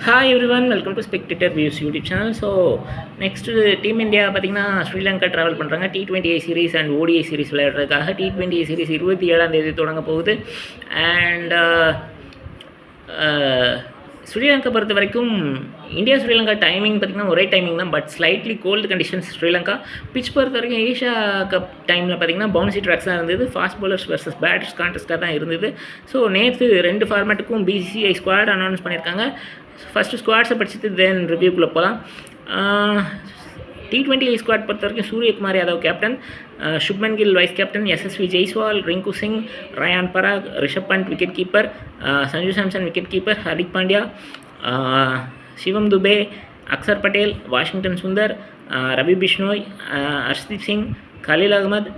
Hi everyone, welcome to Spectator Views YouTube channel. So next Team India பார்த்தீங்கன்னா Sri Lanka travel பண்ணுறாங்க T20 series and ODI series விளையாடுறதுக்காக. T20 series 27 தொடங்க போகுது. And Sri Lanka பொறுத்த வரைக்கும் இந்தியா ஸ்ரீலங்கா டைமிங் பார்த்திங்கன்னா ஒரே டைமிங் தான், but slightly cold conditions Sri Lanka. Pitch பொறுத்த வரைக்கும் ஏஷியா கப் டைமில் பார்த்திங்கன்னா பவுன்சி ட்ராக்ஸ் தான் இருந்தது, ஃபாஸ்ட் பவுலர்ஸ் வர்சஸ் பேட்டர்ஸ் கான்டெஸ்ட்டாக தான் இருந்தது. ஸோ நேற்று 2 ஃபார்மேட்டுக்கும் BCCI ஸ்குவாட் அனௌன்ஸ் பண்ணியிருக்காங்க. ஃபஸ்ட்டு ஸ்குவாட்ஸை படிச்சுட்டு தென் ரிவ்யூக்குள்ளே போகலாம். T20 ஸ்குவாட் பொறுத்த வரைக்கும் Suryakumar Yadav captain, Shubman Gill vice captain, SSV Jaiswal, Rinku Singh, Riyan Parag, Rishabh Pant wicket keeper, Sanju Samson wicket keeper, Hardik Pandya, Shivam Dube, Axar Patel, Washington Sundar, Ravi Bishnoi, Harshdeep Singh, Khaleel Ahmed,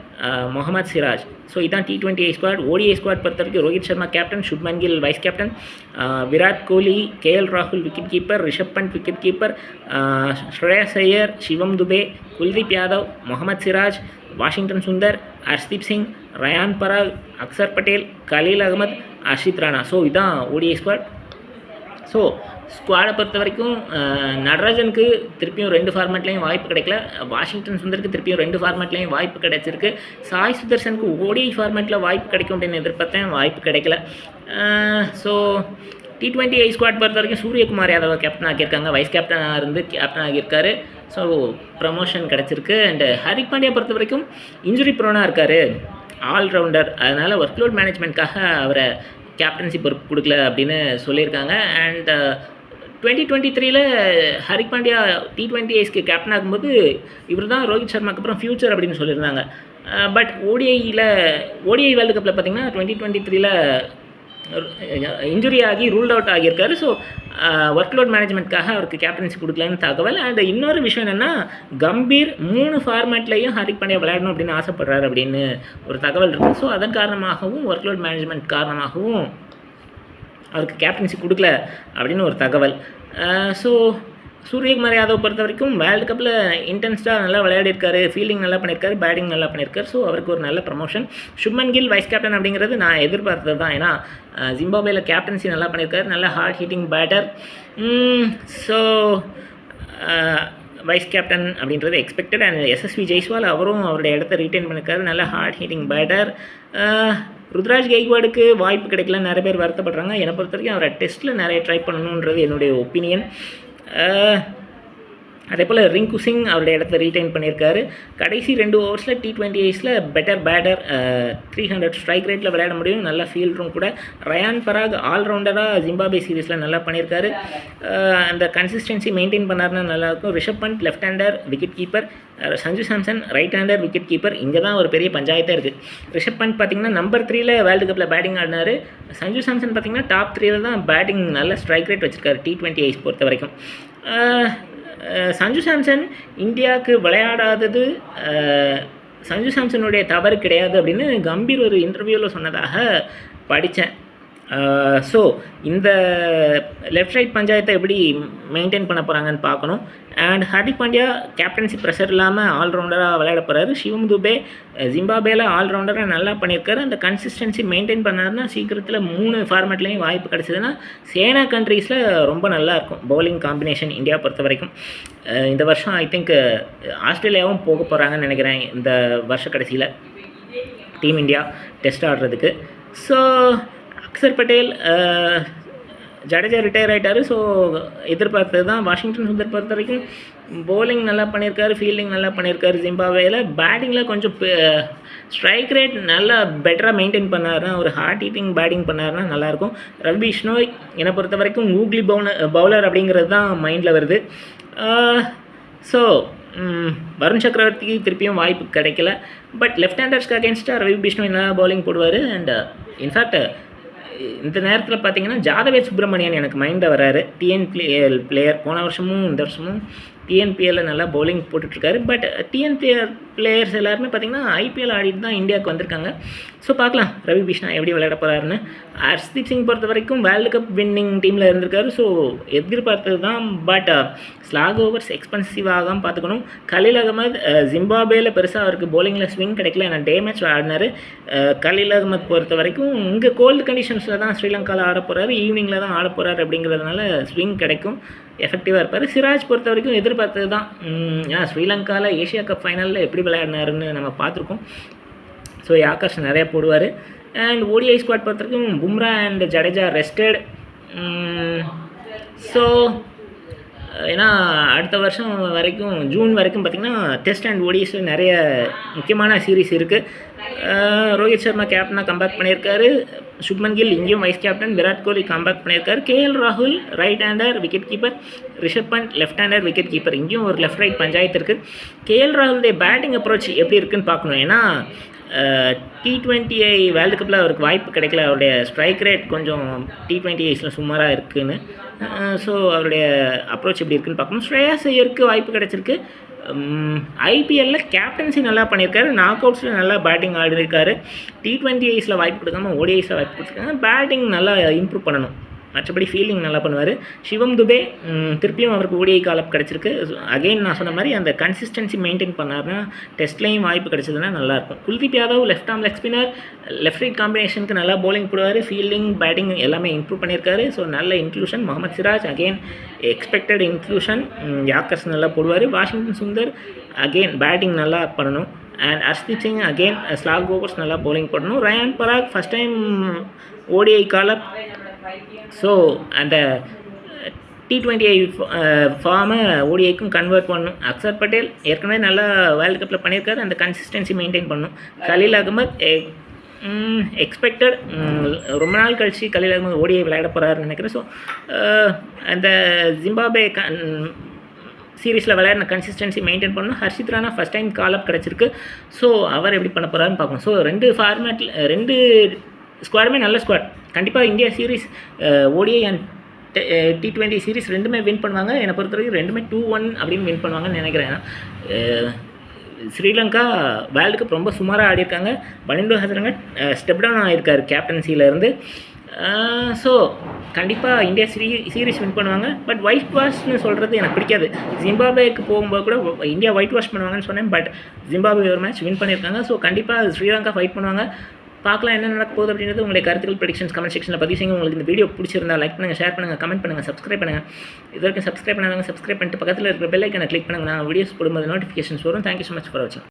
Mohammed Siraj. So இதான் T20 ஸ்குவாட். ODI ஸ்குவாட் பொறுத்த வரைக்கும் Rohit Sharma captain, Shubman Gill vice captain, Virat Kohli, KL ராகுல் wicket keeper, Rishabh Pant wicket keeper, Shreyas Iyer, Shivam Dube, Kuldeep Yadav, Mohammed Siraj, Washington Sundar, Harshdeep Singh, Riyan Parag, Axar Patel, Khaleel Ahmed, Harshit Rana. So இதான் ODI ஸ்குவாட். ஸோ ஸ்குவாடை பொறுத்த வரைக்கும் நடராஜனுக்கு திருப்பியும் 2 ஃபார்மேட்லேயும் வாய்ப்பு கிடைக்கல, வாஷிங்டன் சுந்தருக்கு திருப்பியும் 2 ஃபார்மேட்லேயும் வாய்ப்பு கிடைச்சிருக்கு. சாய் சுதர்சனுக்கு ODI ஃபார்மேட்டில் வாய்ப்பு கிடைக்கும் அப்படின்னு எதிர்பார்த்தேன், வாய்ப்பு கிடைக்கல. ஸோ T20 ஸ்குவாட் பொறுத்த வரைக்கும் சூரியகுமார் யாதவ கேப்டன் ஆகியிருக்காங்க, வைஸ் கேப்டனாக இருந்து கேப்டன் ஆகியிருக்காரு. ஸோ ப்ரமோஷன் கிடச்சிருக்கு. அண்டு ஹர்திக் பாண்டியா பொறுத்த வரைக்கும் இன்ஜுரி ப்ரோனாக இருக்கார், ஆல்ரவுண்டர். அதனால் ஒர்க்லோட் மேனேஜ்மெண்ட்காக அவரை கேப்டன்சி பொறுப்பு கொடுக்கல அப்படின்னு சொல்லியிருக்காங்க. And 2023 Hardik Pandya T20 captain ஆகும்போது இவர் தான் ரோஹித் சர்மாக்கு அப்புறம் ஃபியூச்சர் அப்படின்னு சொல்லியிருந்தாங்க. பட் ODI வேர்ல்டு கப்பில் பார்த்திங்கன்னா 2023 இன்ஜுரி ஆகி ரூல்ட் அவுட் ஆகியிருக்காரு. ஸோ ஒர்க்லோட் மேனேஜ்மெண்ட்காக அவருக்கு கேப்டன்சி கொடுக்கலன்னு தகவல். அண்ட் இன்னொரு விஷயம் என்னென்னா, கம்பீர் 3 ஃபார்மேட்லேயும் ஹர்திக் பாண்டியா விளையாடணும் அப்படின்னு ஆசைப்படுறாரு அப்படின்னு ஒரு தகவல் இருக்குது. ஸோ அதன் காரணமாகவும் ஒர்க்லோட் மேனேஜ்மெண்ட் காரணமாகவும் அவருக்கு கேப்டன்சி கொடுக்கல அப்படின்னு ஒரு தகவல். ஸோ சூரியகுமார் யாதவ் பொறுத்த வரைக்கும் வேர்ல்டு கப்பில் இன்டென்ஸ்டாக நல்லா விளையாடிருக்காரு, ஃபீல்டிங் நல்லா பண்ணியிருக்காரு, பேட்டிங் நல்லா பண்ணியிருக்காரு. ஸோ அவருக்கு ஒரு நல்ல promotion. Shubman Gill vice captain அப்படிங்கிறது நான் எதிர்பார்த்தது தான், ஏன்னா ஜிம்பாப்வேயில் கேப்டன்சி நல்லா பண்ணியிருக்காரு, நல்ல hard hitting batter. So vice captain அப்படின்றது எக்ஸ்பெக்டட். அண்ட் SSV ஜெய்ஸ்வால் அவரும் அவருடைய இடத்த ரீட்டைன் பண்ணியிருக்காரு, நல்ல ஹார்ட் ஹிட்டிங் பேட்டர். ருத்ராஜ் கெய்க்வாடுக்கு வாய்ப்பு கிடைக்கல, நிறைய பேர் வருத்தப்படுறாங்க. என்னை பொறுத்த வரைக்கும் அவரை டெஸ்ட்டில் நிறைய ட்ரை பண்ணணுன்றது என்னுடைய ஒப்பீனியன். அதே போல் ரிங்கு சிங் அவருடைய இடத்த ரீட்டைன் பண்ணியிருக்காரு. கடைசி 2 ஓவர்ஸில் T20 பெட்டர் பேட்டர், 300 ஸ்ட்ரைக் ரேட்டில் விளையாட முடியும், நல்ல ஃபீல்டரும் கூட. ரயான் பராக் ஆல்ரவுண்டராக ஜிம்பாப்வே சீரீஸில் நல்லா பண்ணியிருக்காரு. அந்த கன்சிஸ்டன்சி மெயின்டைன் பண்ணார்னா நல்லாயிருக்கும். Rishabh Pant left hander wicket keeper, Sanju Samson right hander wicket keeper. இங்கே தான் ஒரு பெரிய பஞ்சாயத்தாக இருக்குது. ரிஷப் பண்ட் பார்த்திங்கன்னா நம்பர் 3 வேர்ல்டு கப்பில் பேட்டிங் ஆடினார். சஞ்சு சாம்சன் பார்த்திங்கன்னா டாப் 3 தான் பேட்டிங், நல்ல ஸ்ட்ரைக் ரேட் வச்சுருக்காரு T20 பொறுத்த வரைக்கும். சஞ்சு சாம்சன் இந்தியாவுக்கு விளையாடாதது சஞ்சு சாம்சனுடைய தவறு கிடையாது அப்படின்னு கம்பீர் ஒரு இன்டர்வியூவில் சொன்னதாக படித்தேன். ஸோ இந்த லெஃப்ட் ரைட் பஞ்சாயத்தை எப்படி மெயின்டைன் பண்ண போகிறாங்கன்னு பார்க்கணும். And Hardik Pandya captaincy pressure இல்லாமல் ஆல்ரவுண்டராக விளையாட போகிறாரு. சிவம் துபே ஜிம்பாப்வேயில் ஆல்ரவுண்டராக நல்லா பண்ணியிருக்காரு. அந்த கன்சிஸ்டன்சி மெயின்டைன் பண்ணாருன்னா சீக்கிரத்தில் 3 ஃபார்மேட்லேயும் வாய்ப்பு கிடச்சிதுன்னா சேனா கண்ட்ரீஸில் ரொம்ப நல்லாயிருக்கும் பவுலிங் காம்பினேஷன் இந்தியா பொறுத்த வரைக்கும். இந்த வருஷம் ஐ திங்க் ஆஸ்திரேலியாவும் போக போகிறாங்கன்னு நினைக்கிறேன் இந்த வருஷ கடைசியில் டீம் இந்தியா டெஸ்ட் ஆடுறதுக்கு. ஸோ அக்சர் பட்டேல், ஜடேஜா ரிட்டையர் ஆகிட்டார். ஸோ எதிர்பார்த்தது தான். வாஷிங்டன் சுந்தர் பொறுத்த வரைக்கும் பவுலிங் நல்லா பண்ணியிருக்காரு, ஃபீல்டிங் நல்லா பண்ணியிருக்காரு. ஜிம்பாப்வேயில் பேட்டிங்கில் கொஞ்சம் ஸ்ட்ரைக் ரேட் நல்லா பெட்டராக மெயின்டைன் பண்ணாருன்னா, ஒரு ஹார்ட் ஹீட்டிங் பேட்டிங் பண்ணாருன்னா நல்லாயிருக்கும். ரவி பிஷ்னோய் என்னை பொறுத்த வரைக்கும் கூகுளி பவுலர் அப்படிங்கிறது தான் மைண்டில் வருது. ஸோ வருண் சக்கரவர்த்திக்கு திருப்பியும் வாய்ப்பு கிடைக்கல. பட் லெஃப்ட் ஹேண்டர்ஸ்க்கு அகேன்ஸ்டாக ரவி பிஷ்னோய் நல்லா பவுலிங் போடுவார். அண்ட் இன்ஃபேக்ட் இந்த நேரத்தில் பார்த்தீங்கன்னா ஜாதவேத் சுப்ரமணியன் எனக்கு மைண்டில் வராரு. TNPL பிளேயர், போன வருஷமும் இந்த வருஷமும் டிஎன்பிஎல்ல நல்லா பவுலிங் போட்டுட்ருக்காரு. பட் டிஎன்பிஎல் பிளேயர்ஸ் எல்லாருமே பார்த்திங்கன்னா ஐபிஎல் ஆடிட்டு தான் இந்தியாவுக்கு வந்திருக்காங்க. ஸோ பார்க்கலாம் ரவி பிஷ்ணா எப்படி விளையாட போகிறாருன்னு. ஹர்ஷ்தீப் சிங் பொறுத்த வரைக்கும் வேர்ல்டு கப் வின்னிங் டீமில் இருந்திருக்காரு. ஸோ எதிர்பார்த்தது தான். பட் ஸ்லாக் ஓவர்ஸ் எக்ஸ்பென்சிவாக பார்த்துக்கணும். கலீல் அகமது ஜிம்பாப்வேல பெருசாக அவருக்கு பவுலிங்கில் ஸ்விங் கிடைக்கல. ஏன்னா டே மேட்ச் ஆடினார். கலீல் அகமது பொறுத்த வரைக்கும் இங்கே கோல்டு கண்டிஷன்ஸில் தான் ஸ்ரீலங்காவில் ஆட போகிறாரு, ஈவினிங்கில் தான் ஆட போகிறாரு. அப்படிங்கிறதுனால ஸ்விங் கிடைக்கும், எஃபெக்டிவாக இருப்பார். சிராஜ் பொறுத்த வரைக்கும் எதிர்பார்த்தது தான். ஏன்னா ஸ்ரீலங்காவில் ஏஷியா கப் ஃபைனலில் எப்படி விளையாடினாருன்னு நம்ம பார்த்துருக்கோம். ஸோ ஆகாஷ் நிறையா போடுவார். அண்ட் ஓடிஐ ஸ்குவாட் பொறுத்த வரைக்கும் Bumrah and Jadeja rested. So ஏன்னா அடுத்த வருஷம் வரைக்கும் ஜூன் வரைக்கும் பார்த்திங்கன்னா டெஸ்ட் அண்ட் ஓடிஎஸில் நிறைய முக்கியமான சீரீஸ் இருக்குது. ரோஹித் சர்மா கேப்டனாக கம்பேக் பண்ணியிருக்காரு. சுப்மன் கில் இங்கேயும் vice captain. Virat Kohli comeback பண்ணியிருக்காரு. கேஎல் ராகுல் right hander wicket keeper. Rishabh Pant left hander wicket keeper. இங்கேயும் ஒரு லெஃப்ட் ரைட் பஞ்சாயத்து இருக்குது. கேஎல் ராகுலுடைய பேட்டிங் அப்ரோச் எப்படி இருக்குதுன்னு பார்க்கணும். ஏன்னா T20 வேர்ல்டு கப்பில் அவருக்கு வாய்ப்பு கிடைக்கல. அவருடைய ஸ்ட்ரைக் ரேட் கொஞ்சம் T20 சுமாராக இருக்குதுன்னு. ஸோ அவருடைய அப்ரோச் எப்படி இருக்குதுன்னு பார்க்கணும். ஸ்ரேயாஸ் ஐயருக்கு வாய்ப்பு கிடச்சிருக்கு. ஐபிஎல்லில் கேப்டன்சி நல்லா பண்ணியிருக்காரு. நாக் அவுட்ஸில் நல்லா பேட்டிங் ஆடிருக்காரு. T20 வாய்ப்பு கொடுக்காம ஓடிஐஸில் வாய்ப்பு கொடுத்துருக்காங்க. பேட்டிங் நல்லா இம்ப்ரூவ் பண்ணணும். மற்றபடி ஃபீல்டிங் நல்லா பண்ணுவார். சிவம் துபே திருப்பியும் அவருக்கு ஓடிஐ காலப் கிடச்சிருக்கு. அகெயின் நான் சொன்ன மாதிரி அந்த கன்சிஸ்டன்சி மெயின்டைன் பண்ணார்னா டெஸ்ட்லேயும் வாய்ப்பு கிடச்சதுன்னா நல்லாயிருக்கும். Kuldeep Yadav left arm leg spinner, left right காம்பினேஷனுக்கு நல்லா பவுலிங் போடுவார். ஃபீல்டிங் பேட்டிங் எல்லாமே இம்ப்ரூவ் பண்ணியிருக்காரு. ஸோ நல்ல inclusion. Mohammed Siraj again expected inclusion. Yorkers நல்லா போடுவார். வாஷிங்டன் சுந்தர் அகெயின் பேட்டிங் நல்லா பண்ணணும். And Harshdeep Singh again slog overs நல்லா பவுலிங் போடணும். Riyan Parag first time ODI call up. So அந்த T20 ஃபார்மை ஓடிஐக்கும் கன்வெர்ட் பண்ணணும். அக்சர் பட்டேல் ஏற்கனவே நல்லா வேர்ல்டு கப்பில் பண்ணியிருக்காரு. அந்த கன்சிஸ்டன்சி மெயின்டைன் பண்ணணும். கலீல் அகமது எக்ஸ்பெக்டட் ரொம்ப நாள் கழிச்சு கலீல் அகமது ஓடிஐ விளையாட போகிறாருன்னு நினைக்கிறேன். ஸோ அந்த ஜிம்பாப்வே சீரீஸில் விளையாடின கன்சிஸ்டன்சி மெயின்டைன் பண்ணணும். ஹர்ஷித் ராணா ஃபஸ்ட் டைம் காலப் கிடச்சிருக்கு. ஸோ அவர் எப்படி பண்ண போகிறாருன்னு பார்க்கணும். ஸோ ரெண்டு ஸ்குவாடுமே நல்ல ஸ்குவாட். கண்டிப்பாக India series ODI and T20 series ரெண்டுமே வின் பண்ணுவாங்க. என்னை பொறுத்த வரைக்கும் ரெண்டுமே 2-1 அப்படின்னு வின் பண்ணுவாங்கன்னு நினைக்கிறேன். ஸ்ரீலங்கா வேர்ல்டு கப் ரொம்ப சுமாராக ஆடிருக்காங்க. பனிந்து ஹசரங்கட் ஸ்டெப் டவுன் ஆகிருக்காரு கேப்டன்சியிலேருந்து. ஸோ கண்டிப்பாக இந்தியா சீரீஸ் வின் பண்ணுவாங்க. பட் ஒயிட் வாஷ்னு சொல்கிறது எனக்கு பிடிக்காது. ஜிம்பாப்வேக்கு போகும்போது கூட இந்தியா ஒயிட் வாஷ் பண்ணுவாங்கன்னு சொன்னேன். பட் ஜிம்பாப்வே ஒரு மேட்ச் வின் பண்ணியிருக்காங்க. ஸோ கண்டிப்பாக ஸ்ரீலங்கா ஃபைட் பண்ணுவாங்க. பார்க்கலாம் என்ன நடக்க போகுது அப்படின்றது. உங்களுடைய கருத்துக்கள் ப்ரெடிக்ஷன்ஸ் கமெண்ட் செக்ஷனில் பதிவு செய்யுங்க. உங்களுக்கு இந்த வீடியோ பிடிச்சிருந்தா லைக் பண்ணுங்கள், ஷேர் பண்ணுங்கள், கமெண்ட் பண்ணுங்கள், சப்ஸ்கிரைப் பண்ணுங்கள். இது வரைக்கும் சப்ஸ்கிரைப் பண்ணாங்க சப்ஸ்கிரைப் பண்ணிட்டு பக்கத்தில் இருக்கிற பெல் ஐக்கனை கிளிக் பண்ணுங்கள். நான் வீடியோஸ் போடும்போது நோட்டிஃபிகேஷன்ஸ் வரும். தேங்க்யூ ஸோ மச் ஃபார் வாட்சிங்.